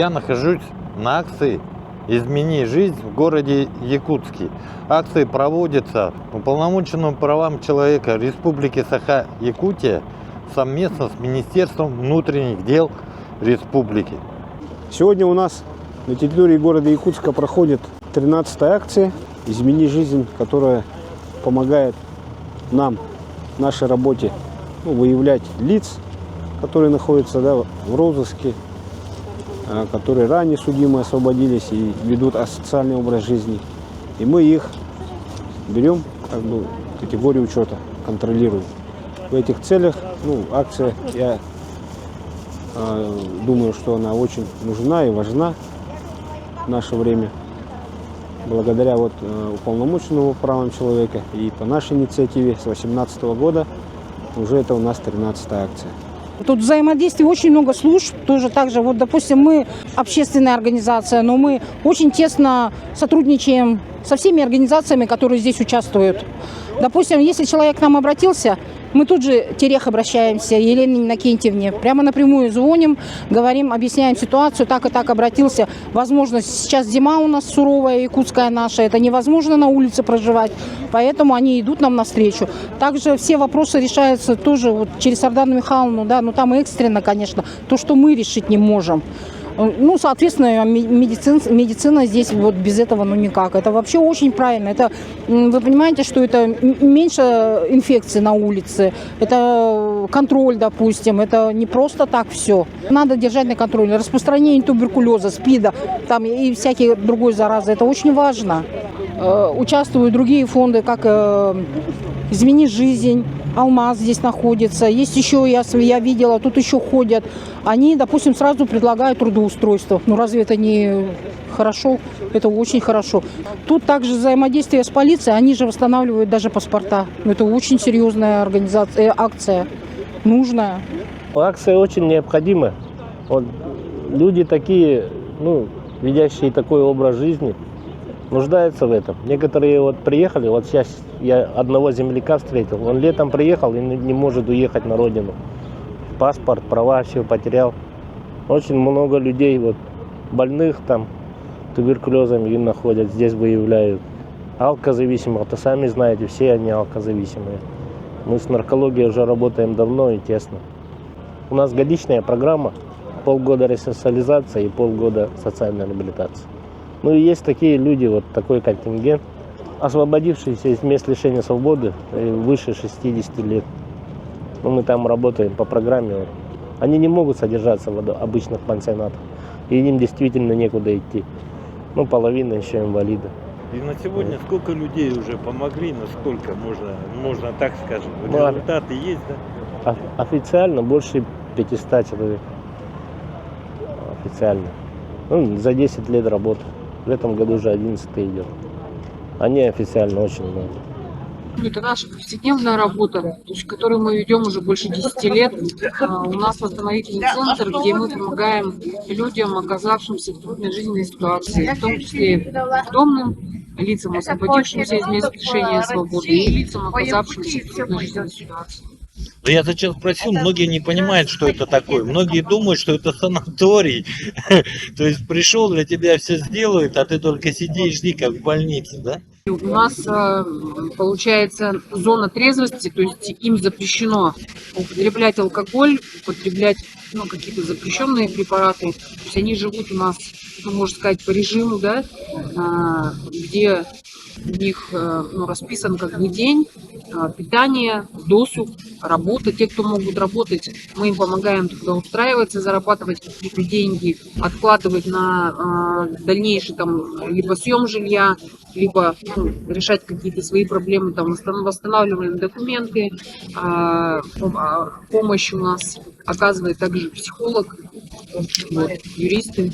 Я нахожусь на акции «Измени жизнь» в городе Якутске. Акции проводятся уполномоченным по правам человека Республики Саха-Якутия совместно с Министерством внутренних дел республики. Сегодня у нас на территории города Якутска проходит 13-я акция «Измени жизнь», которая помогает нам в нашей работе выявлять лиц, которые находятся в розыске, которые ранее судимые освободились и ведут асоциальный образ жизни. И мы их берем в категорию учета, контролируем. В этих целях акция, я думаю, что она очень нужна и важна в наше время. Благодаря уполномоченному по правам человека и по нашей инициативе с 2018 года уже это у нас 13-я акция. Тут взаимодействие очень много служб, тоже так же. Допустим, мы общественная организация, но мы очень тесно сотрудничаем со всеми организациями, которые здесь участвуют. Допустим, если человек к нам обратился, мы тут же терех обращаемся, Елене Иннокентьевне, прямо напрямую звоним, говорим, объясняем ситуацию, так и так обратился. Возможно, сейчас зима у нас суровая, якутская наша, это невозможно на улице проживать, поэтому они идут нам навстречу. Также все вопросы решаются тоже через Ардану Михайловну, но там экстренно, конечно, то, что мы решить не можем. Соответственно, медицина здесь без этого никак. Это вообще очень правильно. Это, вы понимаете, что это меньше инфекций на улице, это контроль, допустим, это не просто так все. Надо держать на контроле. Распространение туберкулеза, СПИДа и всякие другой заразы. Это очень важно. Участвуют другие фонды, как «Измени жизнь», «Алмаз» здесь находится. Есть еще, я видела, тут еще ходят. Они, допустим, сразу предлагают трудоустройство. Разве это не хорошо? Это очень хорошо. Тут также взаимодействие с полицией. Они же восстанавливают даже паспорта. Это очень серьезная акция, нужная. Акция очень необходима. Люди такие, ведящие такой образ жизни, нуждаются в этом. Некоторые приехали, сейчас я одного земляка встретил, он летом приехал и не может уехать на родину. Паспорт, права, все потерял. Очень много людей больных туберкулезом и находят, здесь выявляют. Алкозависимых, то сами знаете, все они алкозависимые. Мы с наркологией уже работаем давно и тесно. У нас годичная программа, полгода ресоциализации и полгода социальной реабилитации. И есть такие люди, такой контингент, освободившиеся из мест лишения свободы выше 60 лет. Мы там работаем по программе. Они не могут содержаться в обычных пансионатах. И им действительно некуда идти. Половина еще инвалиды. И на сегодня сколько людей уже помогли, насколько можно так скажем? Результаты есть, да? Официально больше 500 человек. Официально. За 10 лет работы. В этом году уже 11-й идет. Они официально очень много. Это наша повседневная работа, которую мы ведем уже больше 10 лет. У нас восстановительный центр, где мы помогаем людям, оказавшимся в трудной жизненной ситуации, в том числе бездомным, лицам, освободившимся из мест лишения свободы, и лицам, оказавшимся в трудной жизненной ситуации. Я зачем спросил, многие не понимают, что это такое. Многие думают, что это санаторий. То есть пришел, для тебя все сделают, а ты только сиди и жди, как в больнице, да? У нас получается зона трезвости, то есть им запрещено употреблять алкоголь, употреблять какие-то запрещенные препараты. То есть они живут у нас, можно сказать, по режиму, где у них расписан день, питание, досуг, работа. Те, кто могут работать, мы им помогаем туда устраиваться, зарабатывать какие-то деньги, откладывать на дальнейший либо съем жилья, либо решать какие-то свои проблемы, восстанавливаем документы. Помощь у нас оказывает также психолог, юристы.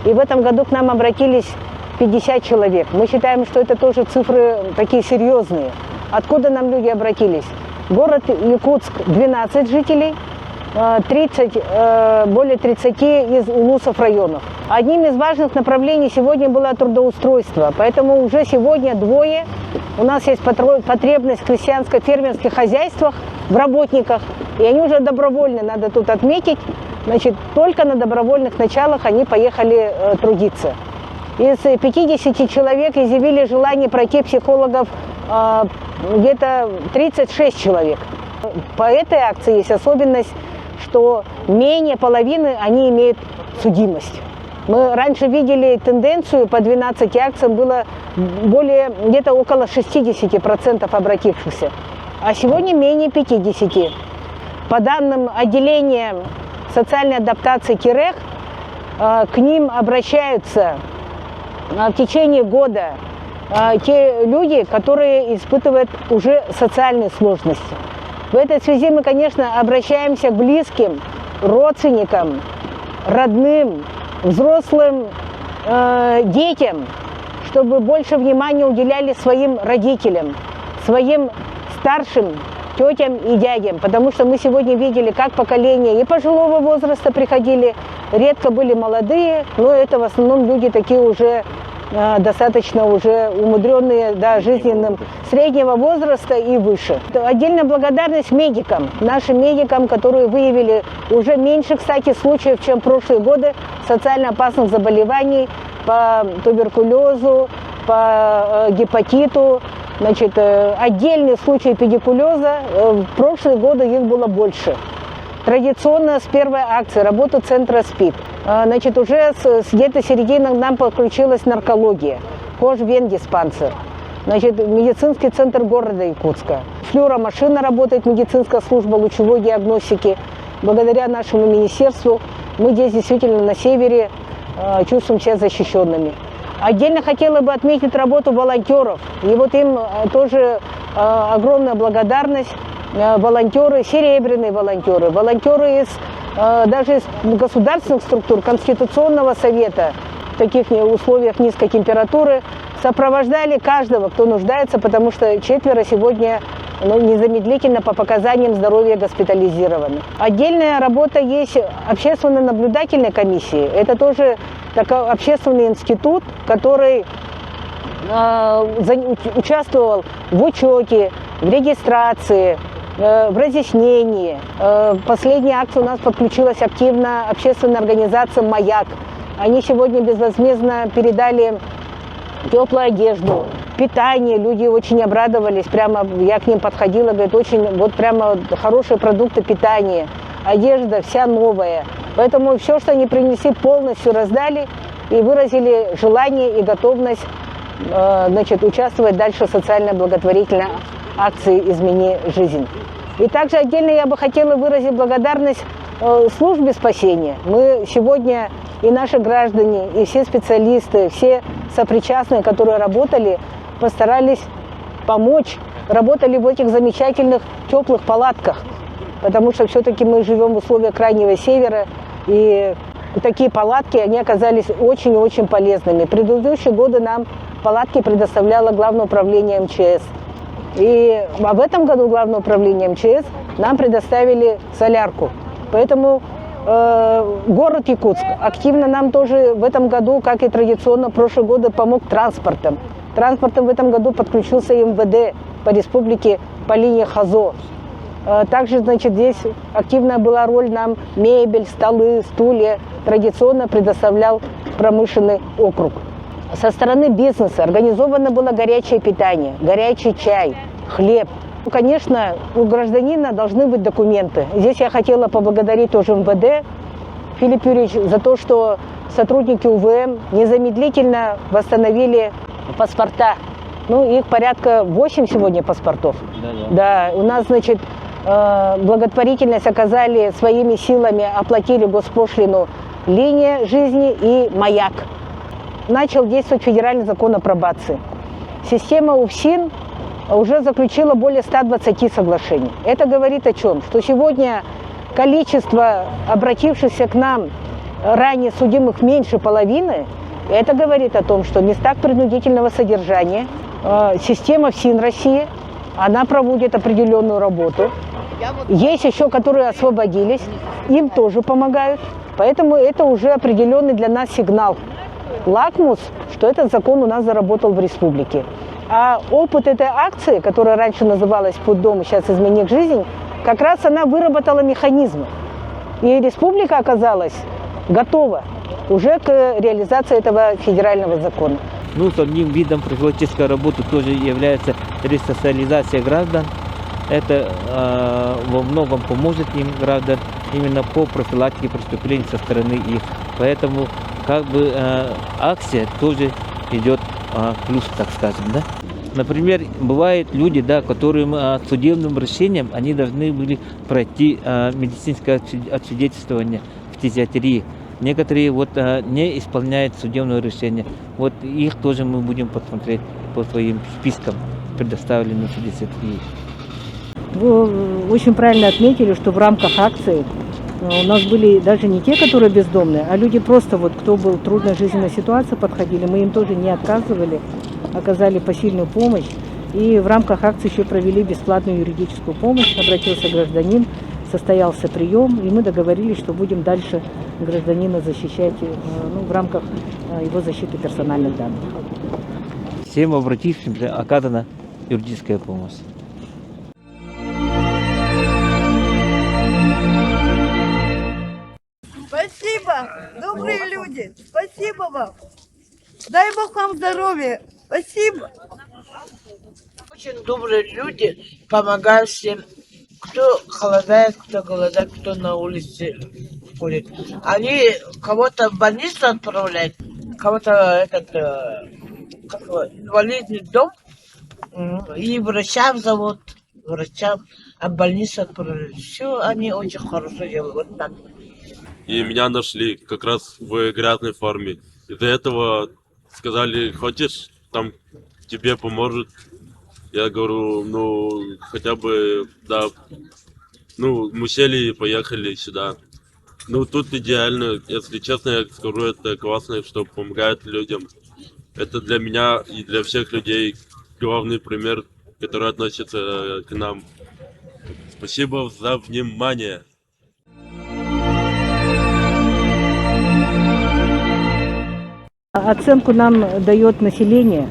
И в этом году к нам обратились 50 человек. Мы считаем, что это тоже цифры такие серьезные. Откуда нам люди обратились? Город Якутск 12 жителей, более 30 из улусов районов. Одним из важных направлений сегодня было трудоустройство, поэтому уже сегодня двое. У нас есть потребность в крестьянско-фермерских хозяйствах, в работниках. И они уже добровольно, надо тут отметить, значит, только на добровольных началах они поехали трудиться. Из 50 человек изъявили желание пройти психологов где-то 36 человек. По этой акции есть особенность, что менее половины они имеют судимость. Мы раньше видели тенденцию, по 12 акциям было более, где-то около 60% обратившихся, а сегодня менее 50%. По данным отделения социальной адаптации КИРЭХ, к ним обращаются в течение года те люди, которые испытывают уже социальные сложности. В этой связи мы, конечно, обращаемся к близким, родственникам, родным, взрослым детям, чтобы больше внимания уделяли своим родителям, своим старшим тетям и дядям, потому что мы сегодня видели, как поколения и пожилого возраста приходили, редко были молодые, но это в основном люди такие уже достаточно уже умудренные, да, жизненным, среднего возраста и выше. Отдельная благодарность медикам, нашим медикам, которые выявили уже меньше, кстати, случаев, чем в прошлые годы социально опасных заболеваний по туберкулезу, по гепатиту. Значит, отдельные случаи педикулеза, в прошлые годы их было больше. Традиционно с первой акции работы центра СПИД. Значит, уже с где-то середины нам подключилась наркология, кожвендиспансер. Значит, медицинский центр города Якутска. Флюоромашина работает, медицинская служба лучевой диагностики. Благодаря нашему министерству мы здесь действительно на севере чувствуем себя защищенными. Отдельно хотела бы отметить работу волонтеров. И вот им тоже огромная благодарность. Волонтеры, серебряные волонтеры, волонтеры даже из государственных структур, Конституционного совета, в таких условиях низкой температуры, сопровождали каждого, кто нуждается, потому что 4 сегодня незамедлительно по показаниям здоровья госпитализированы. Отдельная работа есть общественно-наблюдательной комиссии. Это тоже такой общественный институт, который участвовал в учете, в регистрации, в разъяснении. В последней акции у нас подключилась активно общественная организация «Маяк». Они сегодня безвозмездно передали теплую одежду, питание. Люди очень обрадовались. Прямо я к ним подходила, говорит, очень вот прямо хорошие продукты питания, одежда вся новая. Поэтому все, что они принесли, полностью раздали и выразили желание и готовность, значит, участвовать дальше в социальной благотворительной акции «Измени жизнь». И также отдельно я бы хотела выразить благодарность службе спасения. Мы сегодня и наши граждане, и все специалисты, все сопричастные, которые работали, постарались помочь, работали в этих замечательных теплых палатках, потому что все-таки мы живем в условиях Крайнего Севера, и такие палатки, они оказались очень и очень полезными. В предыдущие годы нам палатки предоставляло Главное управление МЧС. И в этом году Главное управление МЧС нам предоставили солярку. Поэтому город Якутск активно нам тоже в этом году, как и традиционно в прошлые годы, помог транспортом. Транспортом в этом году подключился МВД по республике по линии ХАЗО. Также, значит, здесь активная была роль нам мебель, столы, стулья. Традиционно предоставлял промышленный округ. Со стороны бизнеса организовано было горячее питание, горячий чай, хлеб. Конечно, у гражданина должны быть документы. Здесь я хотела поблагодарить тоже МВД, Филипп Юрьевич, за то, что сотрудники УВМ незамедлительно восстановили паспорта. Ну, их порядка 8 сегодня паспортов. Да, у нас, значит, благотворительность оказали своими силами, оплатили госпошлину «Линия жизни» и «Маяк». Начал действовать федеральный закон о пробации. Система УФСИН уже заключила более 120 соглашений. Это говорит о чем? Что сегодня количество обратившихся к нам ранее судимых меньше половины. Это говорит о том, что в местах принудительного содержания система ФСИН России, она проводит определенную работу. Есть еще, которые освободились, им тоже помогают. Поэтому это уже определенный для нас сигнал. Лакмус, что этот закон у нас заработал в республике. А опыт этой акции, которая раньше называлась «Путь дома», сейчас «Измени жизнь», как раз она выработала механизмы. И республика оказалась готова уже к реализации этого федерального закона. Ну, с одним видом профилактической работы тоже является ресоциализация граждан. Это во многом поможет им, граждан, именно по профилактике преступлений со стороны их. Поэтому как бы акция тоже идет плюс, так скажем, да. Например, бывают люди, да, которым судебным решением они должны были пройти медицинское освидетельствование в фтизиатрии. Некоторые вот не исполняют судебное решение. Вот их тоже мы будем посмотреть по своим спискам, предоставленным в фтизиатрии. Вы очень правильно отметили, что в рамках акции у нас были даже не те, которые бездомные, а люди просто, вот, кто был в трудной жизненной ситуации, подходили. Мы им тоже не отказывали, оказали посильную помощь. И в рамках акции еще провели бесплатную юридическую помощь. Обратился гражданин, состоялся прием, и мы договорились, что будем дальше гражданина защищать в рамках его защиты персональных данных. Всем обратившимся оказана юридическая помощь. Спасибо, добрые люди, спасибо вам. Дай Бог вам здоровья, спасибо. Очень добрые люди помогают всем, кто холодает, кто голодает, кто на улице ходит. Они кого-то в больницу отправляют, кого-то инвалидный дом, и врачам зовут, врачам, а в больницу отправляют. Все, они очень хорошо делают, вот так. И меня нашли как раз в грязной форме. Из-за этого сказали, хочешь, там тебе поможет. Я говорю, ну, хотя бы, да. Ну, мы сели и поехали сюда. Ну, тут идеально, если честно, я скажу, это классно, что помогает людям. Это для меня и для всех людей главный пример, который относится к нам. Спасибо за внимание. Оценку нам дает население,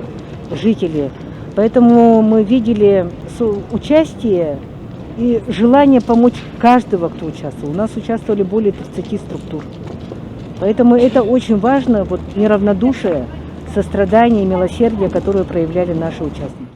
жители. Поэтому мы видели участие и желание помочь каждого, кто участвовал. У нас участвовали более 30 структур. Поэтому это очень важно, вот неравнодушие, сострадание и милосердие, которое проявляли наши участники.